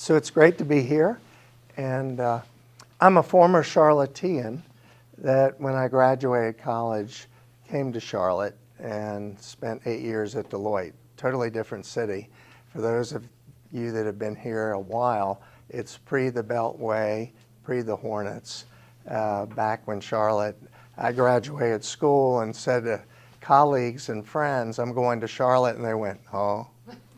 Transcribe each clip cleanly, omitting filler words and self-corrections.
So it's great to be here, and I'm a former Charlottean that when I graduated college came to Charlotte and spent 8 years at Deloitte. Totally different city. For those of you that have been here a while, it's pre the Beltway, pre the Hornets. Back when I graduated school and said to colleagues and friends, I'm going to Charlotte, and they went, oh,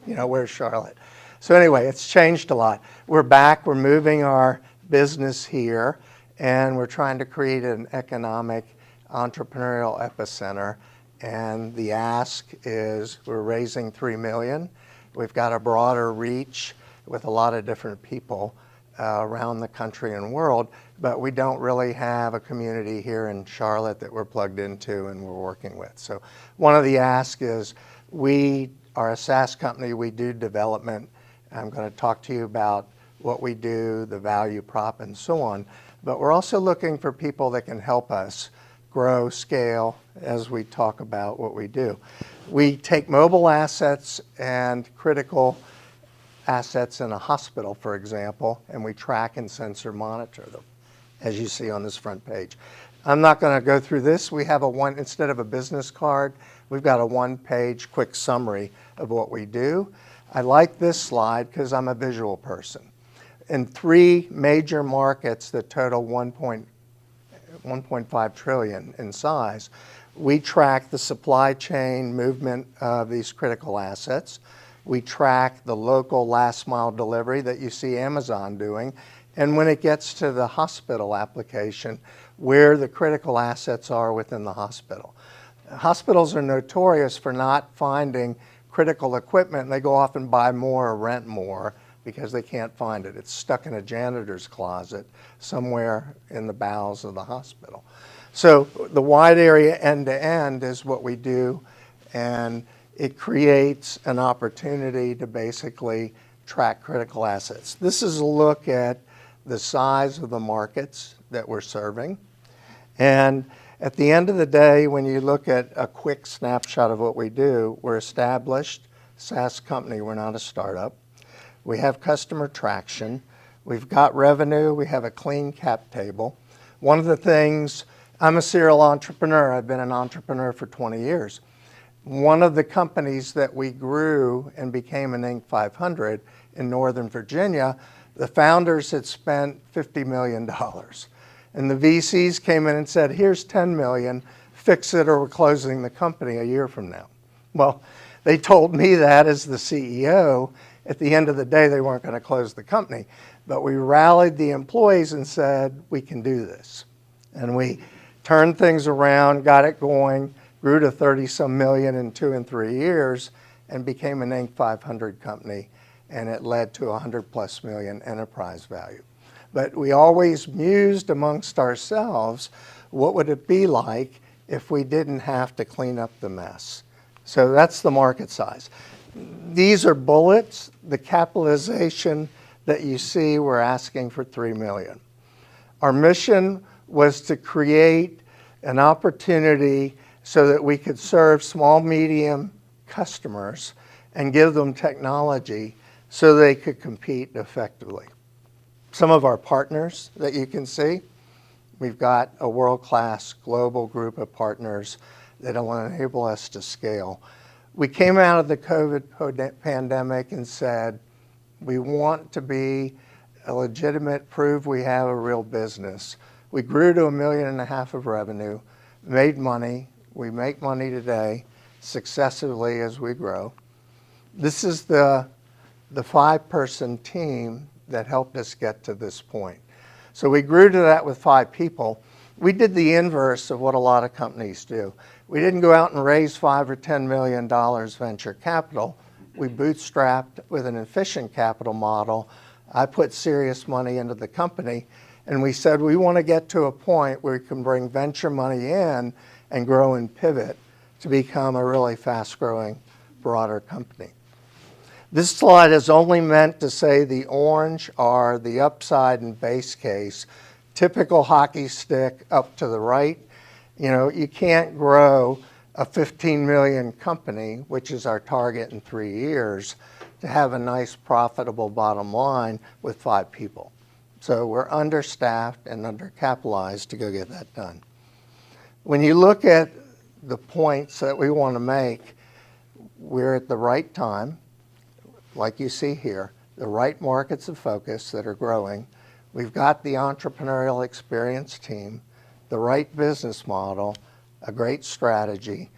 where's Charlotte? So anyway, it's changed a lot. We're back, we're moving our business here, and we're trying to create an economic entrepreneurial epicenter. And the ask is we're raising $3 million. We've got a broader reach with a lot of different people around the country and world, but we don't really have a community here in Charlotte that we're plugged into and we're working with. So one of the asks is we are a SaaS company, we do development. I'm going to talk to you about what we do, the value prop, and so on. But we're also looking for people that can help us grow, scale, as we talk about what we do. We take mobile assets and critical assets in a hospital, for example, and we track and sensor monitor them, as you see on this front page. I'm not going to go through this. We have instead of a business card, we've got a one-page quick summary of what we do. I like this slide because I'm a visual person. In 3 major markets that total 1.5 trillion in size, we track the supply chain movement of these critical assets. We track the local last mile delivery that you see Amazon doing. And when it gets to the hospital application, where the critical assets are within the hospital. Hospitals are notorious for not finding critical equipment, and they go off and buy more or rent more because they can't find it. It's stuck in a janitor's closet somewhere in the bowels of the hospital. So the wide area end-to-end is what we do, and it creates an opportunity to basically track critical assets. This is a look at the size of the markets that we're serving. And at the end of the day, when you look at a quick snapshot of what we do, we're established SaaS company, we're not a startup. We have customer traction, we've got revenue, we have a clean cap table. One of the things, I'm a serial entrepreneur, I've been an entrepreneur for 20 years. One of the companies that we grew and became an Inc. 500 in Northern Virginia, the founders had spent $50 million. And the VCs came in and said, here's $10 million, fix it or we're closing the company a year from now. Well, they told me that as the CEO. At the end of the day, they weren't going to close the company. But we rallied the employees and said, we can do this. And we turned things around, got it going, grew to 30-some million in 2 and 3 years, and became an Inc. 500 company. And it led to $100+ million enterprise value. But we always mused amongst ourselves, what would it be like if we didn't have to clean up the mess? So that's the market size. These are bullets. The capitalization that you see, we're asking for $3 million. Our mission was to create an opportunity so that we could serve small, medium customers and give them technology so they could compete effectively. Some of our partners that you can see, we've got a world-class global group of partners that will enable us to scale. We came out of the COVID pandemic and said, we want to be a legitimate, prove we have a real business. We grew to $1.5 million of revenue, made money. We make money today successively as we grow. This is the 5-person team that helped us get to this point. So we grew to that with 5 people. We did the inverse of what a lot of companies do. We didn't go out and raise $5 or $10 million venture capital. We bootstrapped with an efficient capital model. I put serious money into the company, and we said we want to get to a point where we can bring venture money in and grow and pivot to become a really fast-growing, broader company. This slide is only meant to say the orange are the upside and base case, typical hockey stick up to the right. You can't grow a 15 million company, which is our target in 3 years, to have a nice profitable bottom line with 5 people. So we're understaffed and undercapitalized to go get that done. When you look at the points that we want to make, we're at the right time, like you see here, the right markets of focus that are growing. We've got the entrepreneurial experience team, the right business model, a great strategy,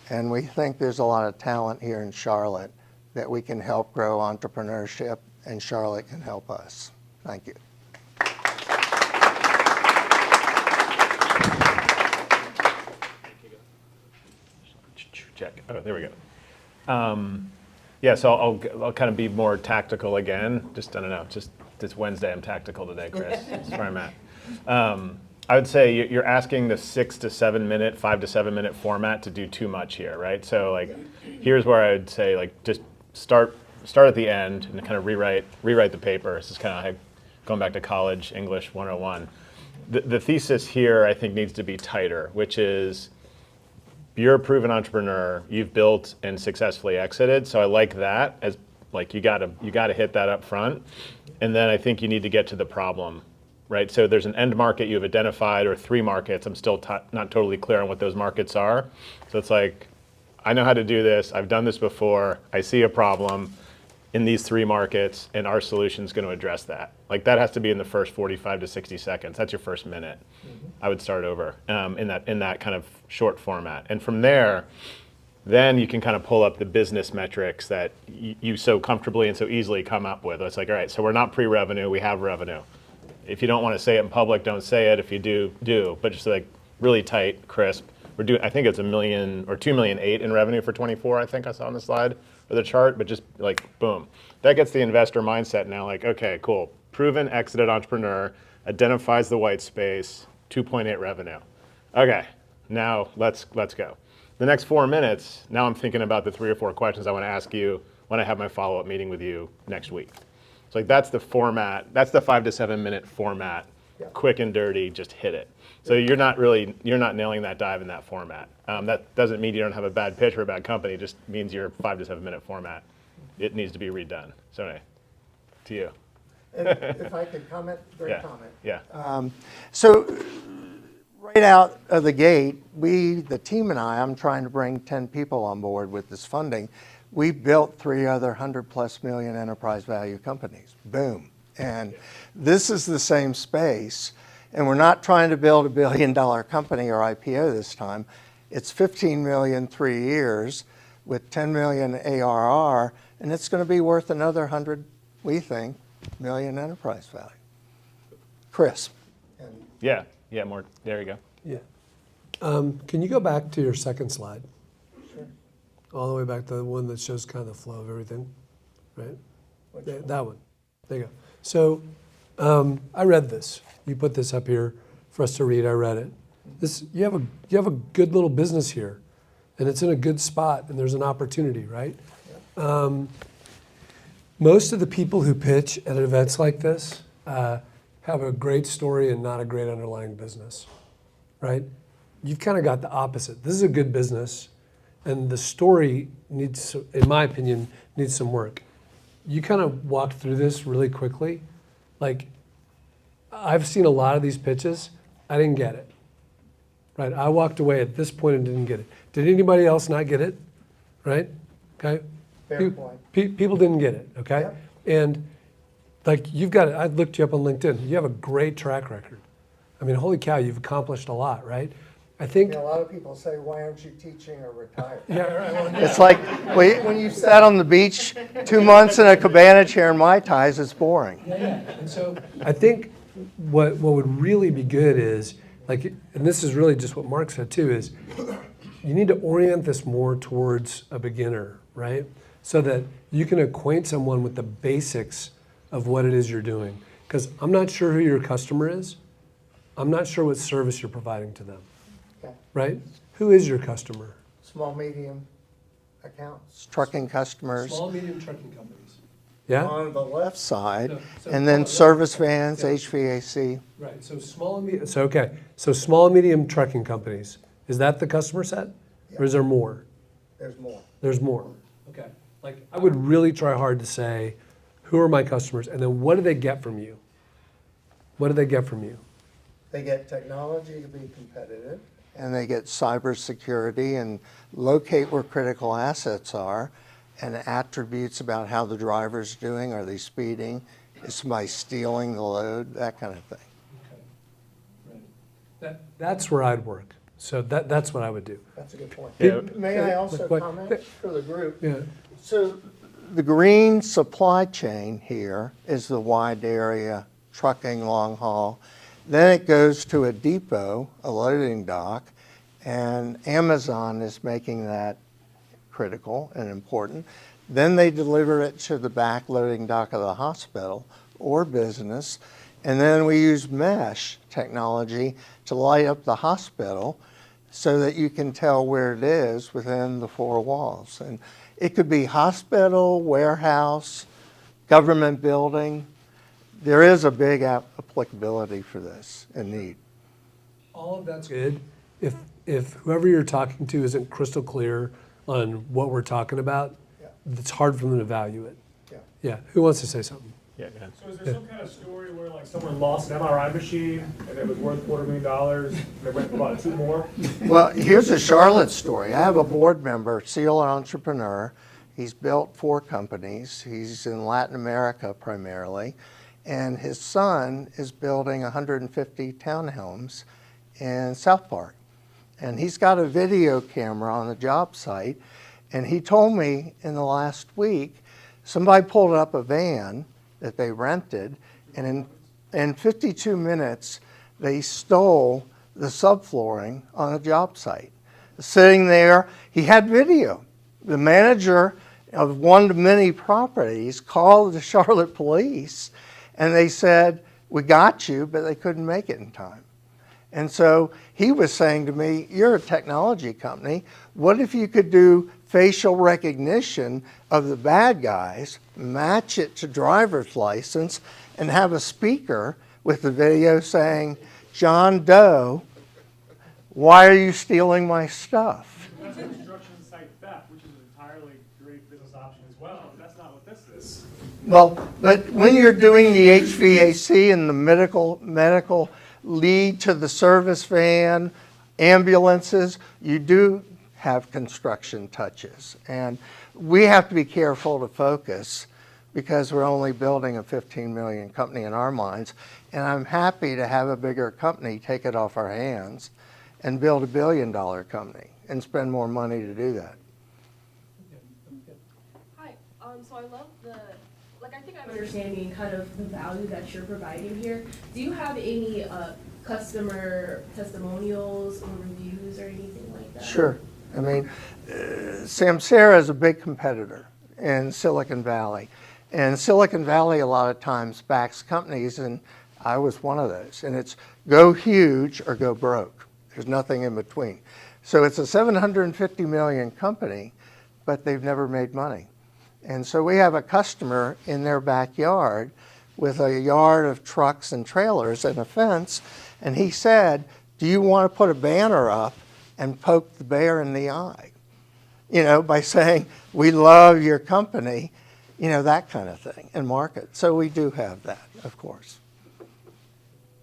and we think there's a lot of talent here in Charlotte that we can help grow entrepreneurship, and Charlotte can help us. Thank you. Check. Oh, there we go. Yeah, so I'll kind of be more tactical again. Just, I don't know, just this Wednesday I'm tactical today, Chris. That's where I'm at. I would say you're asking the 6 to 7 minute, 5 to 7 minute format to do too much here, right? So like, here's where I would say like just start at the end and kind of rewrite the paper. This is kind of like going back to college English 101. The thesis here I think needs to be tighter, which is you're a proven entrepreneur, you've built and successfully exited. So I like that as like you gotta hit that up front. And then I think you need to get to the problem, right? So there's an end market you've identified or 3 markets. I'm still not totally clear on what those markets are. So it's like, I know how to do this. I've done this before. I see a problem in these 3 markets and our solution is going to address that. Like that has to be in the first 45 to 60 seconds. That's your first minute. I would start over in that kind of short format. And from there, then you can kind of pull up the business metrics that you so comfortably and so easily come up with. It's like, all right, so we're not pre-revenue, we have revenue. If you don't want to say it in public, don't say it. If you do, do. But just like really tight, crisp. We're doing, I think it's $1 million or $2.8 million in revenue for 24. I think I saw on the slide or the chart. But just like boom, that gets the investor mindset now. Like, okay, cool. Proven exited entrepreneur identifies the white space. 2.8 revenue. Okay, now let's go. The next 4 minutes. Now I'm thinking about the 3 or 4 questions I want to ask you when I have my follow-up meeting with you next week. So like that's the format. That's the 5 to 7 minute format. Yeah. Quick and dirty. Just hit it. So you're not nailing that dive in that format. That doesn't mean you don't have a bad pitch or a bad company. It just means your 5 to 7 minute format. It needs to be redone. So anyway, to you. And if I could comment, great comment. Yeah. So right out of the gate, the team and I'm trying to bring 10 people on board with this funding. We built 3 other $100+ million enterprise value companies. Boom. And this is the same space. And we're not trying to build $1 billion company or IPO this time. It's 15 million 3 years with 10 million ARR, and it's going to be worth another 100, we think, million enterprise value. Chris. Yeah, more. There you go. Yeah. Can you go back to your second slide? Sure. All the way back to the one that shows kind of the flow of everything, right? That one. There you go. So I read this. You put this up here for us to read. I read it. You have a good little business here, and it's in a good spot, and there's an opportunity, right? Yeah. Most of the people who pitch at events like this have a great story and not a great underlying business, right? You've kind of got the opposite. This is a good business, and the story needs, in my opinion, needs some work. You kind of walked through this really quickly. Like, I've seen a lot of these pitches. I didn't get it, right? I walked away at this point and didn't get it. Did anybody else not get it, right? Okay. Fair point. People didn't get it, okay? Yep. And like I looked you up on LinkedIn. You have a great track record. I mean, holy cow, you've accomplished a lot, right? I think a lot of people say, why aren't you teaching or retired? Yeah, right. It's like when you sat on the beach 2 months in a cabana chair and Mai Tais, it's boring. Yeah. And so I think what would really be good is, like, and this is really just what Mark said too, is you need to orient this more towards a beginner, right? So that you can acquaint someone with the basics of what it is you're doing. Because I'm not sure who your customer is. I'm not sure what service you're providing to them, right? Who is your customer? Small, medium accounts, trucking customers. Small, medium trucking companies. Yeah? On the left side, so and then service vans, HVAC. Right, so small and medium, so small and medium trucking companies. Is that the customer set? Or is there more? There's more. There's more. Okay. Like, I would really try hard to say, who are my customers, and then what do they get from you? What do they get from you? They get technology to be competitive, and they get cybersecurity and locate where critical assets are, and attributes about how the driver's doing. Are they speeding? Is somebody stealing the load? That kind of thing. That's where I'd work. So that's what I would do. That's a good point. Yeah. May I also But- comment for the group? Yeah. So the green supply chain here is the wide area trucking long haul. Then it goes to a depot, a loading dock, and Amazon is making that critical and important. Then they deliver it to the back loading dock of the hospital or business. And then we use mesh technology to light up the hospital so that you can tell where it is within the four walls. And it could be hospital, warehouse, government building. There is a big applicability for this and need. All of that's good. If whoever you're talking to isn't crystal clear on what we're talking about, it's hard for them to value it. Yeah. Who wants to say something? Yeah, go ahead. So is there some kind of story where like someone lost an MRI machine and it was worth $250,000 and they went and bought two more? Well, here's a Charlotte story. I have a board member, serial entrepreneur. He's built 4 companies. He's in Latin America primarily. And his son is building 150 townhomes in South Park. And he's got a video camera on the job site. And he told me in the last week, somebody pulled up a van that they rented, and in 52 minutes, they stole the subflooring on a job site. Sitting there, he had video. The manager of one of many properties called the Charlotte police, and they said, "We got you," but they couldn't make it in time. And so he was saying to me, "You're a technology company. What if you could do facial recognition of the bad guys, match it to driver's license, and have a speaker with the video saying, 'John Doe, why are you stealing my stuff?'" That's construction site theft, which is an entirely great business option as well. But that's not what this is. Well, but when you're doing the HVAC and the medical lead to the service van, ambulances, you do have construction touches. And we have to be careful to focus because we're only building a 15 million company in our minds. And I'm happy to have a bigger company take it off our hands and build $1 billion company and spend more money to do that. Hi, so I love I think I'm understanding kind of the value that you're providing here. Do you have any customer testimonials or reviews or anything like that? Sure. I mean, Samsara is a big competitor in Silicon Valley. And Silicon Valley a lot of times backs companies, and I was one of those. And it's go huge or go broke. There's nothing in between. So it's a 750 million company, but they've never made money. And so we have a customer in their backyard with a yard of trucks and trailers and a fence, and he said, "Do you want to put a banner up and poke the bear in the eye?" You know, by saying, "We love your company," you know, that kind of thing, and market. So we do have that, of course.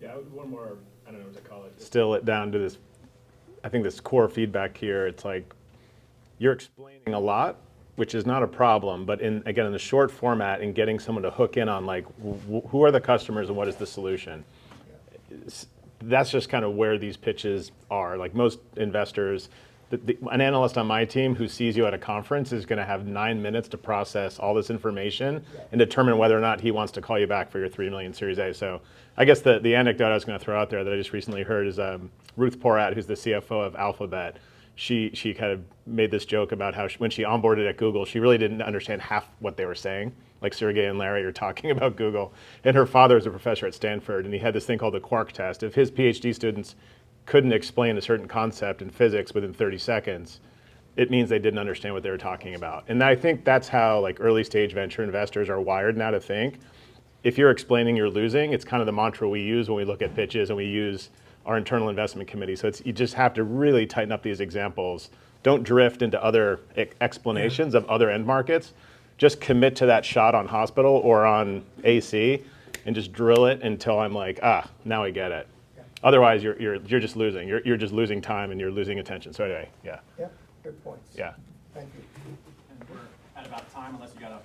Yeah, one more, I don't know what to call it. Distill it down to this, I think this core feedback here, it's like you're explaining a lot, which is not a problem, but again, in the short format and getting someone to hook in on like, who are the customers and what is the solution? That's just kind of where these pitches are. Like most investors, an analyst on my team who sees you at a conference is going to have 9 minutes to process all this information and determine whether or not he wants to call you back for your 3 million Series A. So I guess the anecdote I was going to throw out there that I just recently heard is Ruth Porat, who's the CFO of Alphabet. She kind of made this joke about how when she onboarded at Google, she really didn't understand half what they were saying. Like Sergey and Larry are talking about Google. And her father is a professor at Stanford, and he had this thing called the Quark test. If his PhD students couldn't explain a certain concept in physics within 30 seconds, it means they didn't understand what they were talking about. And I think that's how like early stage venture investors are wired now to think. If you're explaining, you're losing. It's kind of the mantra we use when we look at pitches and we use our internal investment committee. So you just have to really tighten up these examples don't drift into other explanations of other end markets. Just commit to that shot on hospital or on AC, and just drill it until I'm like, now I get it. Otherwise, you're just losing. You're just losing time and you're losing attention. So anyway, yeah. Yep, good points. Yeah. Thank you. And we're at about time, unless you got a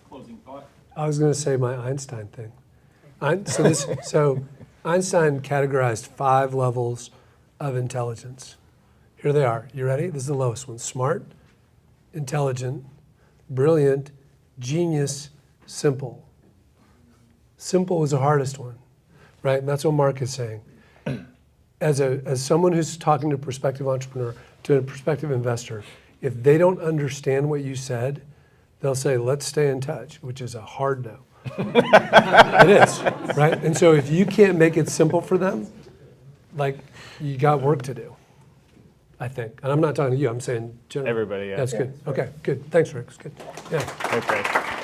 closing thought. I was going to say my Einstein thing. So Einstein categorized 5 levels of intelligence. Here they are. You ready? This is the lowest one. Smart, intelligent, brilliant, genius, simple. Simple is the hardest one, right? And that's what Mark is saying. As someone who's talking to a prospective entrepreneur, to a prospective investor, if they don't understand what you said, they'll say, let's stay in touch, which is a hard no. It is, right? And so if you can't make it simple for them, like, you got work to do, I think. And I'm not talking to you, I'm saying generally. Everybody, yeah. That's good. Okay, good. Thanks, Rick. It's good. Yeah. Thanks, Ray.